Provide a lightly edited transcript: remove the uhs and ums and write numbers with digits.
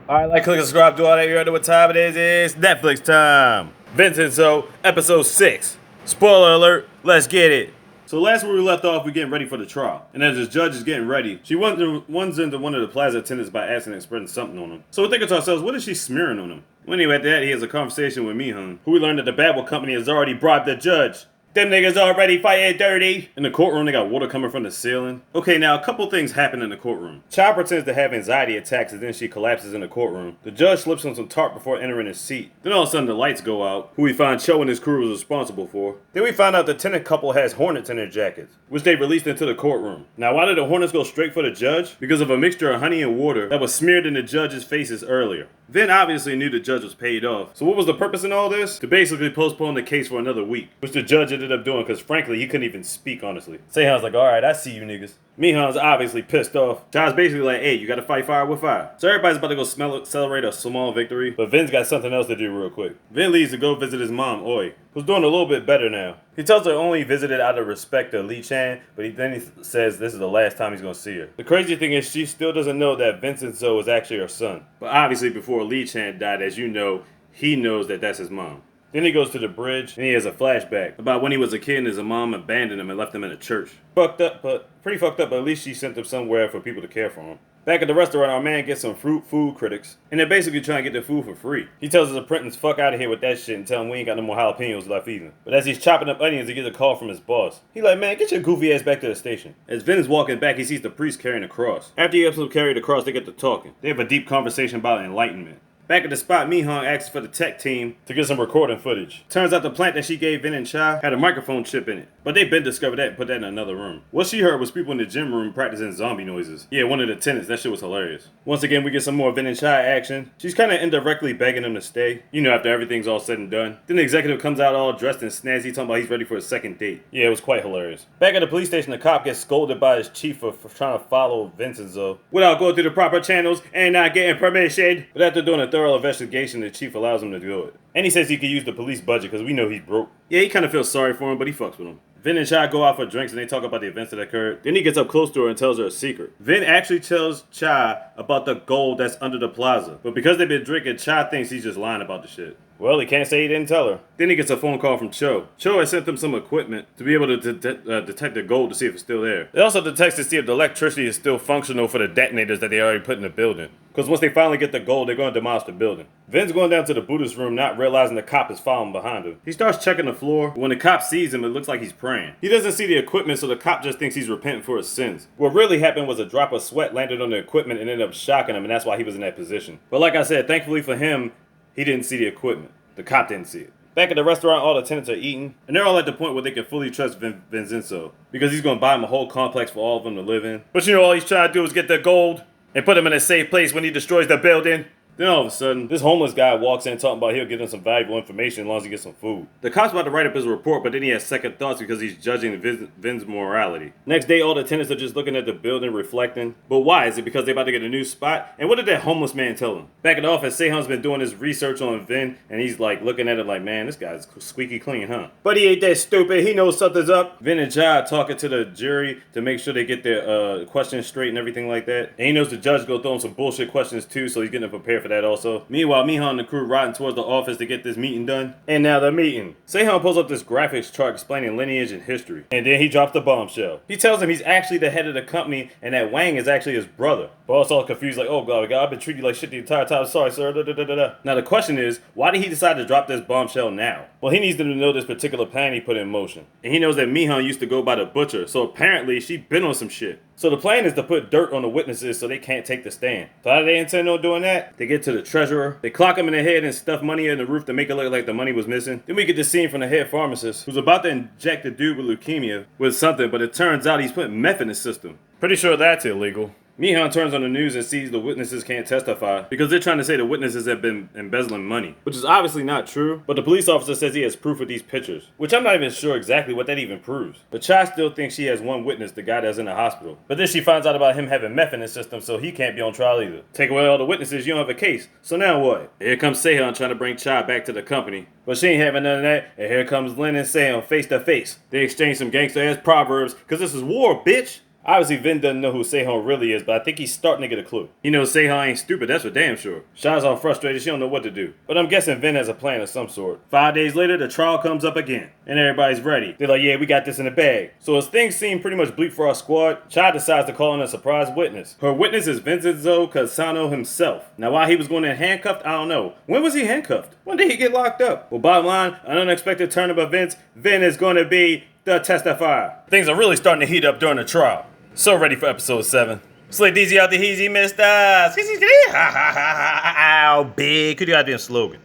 Alright, like, click, subscribe, do all that. You already know what time it is. It's Netflix time. Vincenzo, episode 6. Spoiler alert, let's get it. So last where we left off, we're getting ready for the trial. And as the judge is getting ready, she runs into one of the plaza attendants by accident and spreading something on him. So we're thinking to ourselves, what is she smearing on him? Well, anyway, after that, he has a conversation with Myung-hee, who we learned that the Babel company has already bribed the judge. Them niggas already fighting dirty. In the courtroom, they got water coming from the ceiling. Okay, now a couple things happen in the courtroom. Child pretends to have anxiety attacks and then she collapses in the courtroom. The judge slips on some tarp before entering his seat. Then all of a sudden the lights go out, who we find Cho and his crew was responsible for. Then we find out the tenant couple has hornets in their jackets, which they released into the courtroom. Now why did the hornets go straight for the judge? Because of a mixture of honey and water that was smeared in the judge's faces earlier. Vin obviously knew the judge was paid off. So what was the purpose in all this? To basically postpone the case for another week, which the judge ended up doing because frankly he couldn't even speak honestly. Seung-hyuk's like, alright, I see you niggas. Myung-hee's obviously pissed off. Cha's basically like, hey, you gotta fight fire with fire. So everybody's about to go celebrate a small victory, but Vin's got something else to do real quick. Vin leaves to go visit his mom, Oi, who's doing a little bit better now. He tells her only visited out of respect to Lee Chan, but then he says this is the last time he's gonna see her. The crazy thing is she still doesn't know that Vincenzo is actually her son. But obviously before Lee Chan died, as you know, he knows that that's his mom. Then he goes to the bridge and he has a flashback about when he was a kid and his mom abandoned him and left him in a church. Pretty fucked up, but at least she sent him somewhere for people to care for him. Back at the restaurant, our man gets some food critics, and they're basically trying to get the food for free. He tells his apprentice, fuck out of here with that shit and tell him we ain't got no more jalapenos left either. But as he's chopping up onions, he gets a call from his boss. He like, man, get your goofy ass back to the station. As Vin is walking back, he sees the priest carrying a cross. After he helps him carry the cross, they get to talking. They have a deep conversation about enlightenment. Back at the spot, Myung asks for the tech team to get some recording footage. Turns out the plant that she gave Vin and Cha had a microphone chip in it, but they've been discovered that and put that in another room. What she heard was people in the gym room practicing zombie noises. Yeah, one of the tenants, that shit was hilarious. Once again, we get some more Vin and Cha action. She's kind of indirectly begging him to stay, you know, after everything's all said and done. Then the executive comes out all dressed and snazzy, talking about he's ready for a second date. Yeah, it was quite hilarious. Back at the police station, the cop gets scolded by his chief for trying to follow Vincenzo without going through the proper channels and not getting permission. But after doing a thorough investigation, the chief allows him to do it. And he says he could use the police budget because we know he's broke. Yeah, he kind of feels sorry for him, but he fucks with him. Vin and Cha go out for drinks and they talk about the events that occurred. Then he gets up close to her and tells her a secret. Vin actually tells Cha about the gold that's under the plaza. But because they've been drinking, Cha thinks he's just lying about the shit. Well, he can't say he didn't tell her. Then he gets a phone call from Cho. Cho has sent them some equipment to be able to detect the gold to see if it's still there. They also detect to see if the electricity is still functional for the detonators that they already put in the building. Because once they finally get the gold, they're going to demolish the building. Vin's going down to the Buddhist room, not realizing the cop is following behind him. He starts checking the floor. When the cop sees him, it looks like he's praying. He doesn't see the equipment, so the cop just thinks he's repenting for his sins. What really happened was a drop of sweat landed on the equipment and ended up shocking him, and that's why he was in that position. But like I said, thankfully for him, he didn't see the equipment. The cop didn't see it. Back at the restaurant, all the tenants are eating, and they're all at the point where they can fully trust Vincenzo, because he's going to buy him a whole complex for all of them to live in. But you know, all he's trying to do is get the gold and put him in a safe place when he destroys the building. Then all of a sudden, this homeless guy walks in talking about he'll give him some valuable information as long as he gets some food. The cop's about to write up his report, but then he has second thoughts because he's judging Vin's morality. Next day, all the tenants are just looking at the building, reflecting. But why? Is it because they're about to get a new spot? And what did that homeless man tell them? Back at the office, Seung-hyuk's been doing his research on Vin, and he's like looking at it like, man, this guy's squeaky clean, huh? But he ain't that stupid. He knows something's up. Vin and Cha are talking to the jury to make sure they get their questions straight and everything like that. And he knows the judge go throw him some bullshit questions too, so he's getting prepared for that also. Meanwhile, Myung and the crew riding towards the office to get this meeting done. And now the meeting. Seung pulls up this graphics chart explaining lineage and history. And then he drops the bombshell. He tells him he's actually the head of the company and that Wang is actually his brother. Boss all confused like, oh god, I've been treating you like shit the entire time. Sorry, sir. Now the question is, why did he decide to drop this bombshell now? Well, he needs them to know this particular plan he put in motion. And he knows that Myung used to go by the butcher, so apparently she been on some shit. So the plan is to put dirt on the witnesses so they can't take the stand. So how do they intend on doing that? They get to the treasurer, they clock him in the head and stuff money in the roof to make it look like the money was missing. Then we get the scene from the head pharmacist who's about to inject the dude with leukemia with something, but it turns out he's putting meth in his system. Pretty sure that's illegal. Myung turns on the news and sees the witnesses can't testify because they're trying to say the witnesses have been embezzling money, which is obviously not true, but the police officer says he has proof of these pictures, which I'm not even sure exactly what that even proves. But Cha still thinks she has one witness, the guy that's in the hospital. But then she finds out about him having meth in his system, so he can't be on trial either. Take away all the witnesses, you don't have a case. So now what? Here comes Seung trying to bring Cha back to the company, but she ain't having none of that, and here comes Lin and Seung face to face. They exchange some gangster-ass proverbs, cause this is war, bitch! Obviously, Vin doesn't know who Seung-hyuk really is, but I think he's starting to get a clue. He knows Seung-hyuk ain't stupid, that's for damn sure. Sha's all frustrated, she don't know what to do. But I'm guessing Vin has a plan of some sort. 5 days later, the trial comes up again, and everybody's ready. They're like, yeah, we got this in the bag. So as things seem pretty much bleak for our squad, Sha decides to call in a surprise witness. Her witness is Vincenzo himself. Now, why he was going in handcuffed, I don't know. When was he handcuffed? When did he get locked up? Well, bottom line, an unexpected turn of events, Vin is going to be the testifier. Things are really starting to heat up during the trial. So ready for episode 7. Slick DZ out the heezy, Mr. Ow, big. Could you goddamn slogan?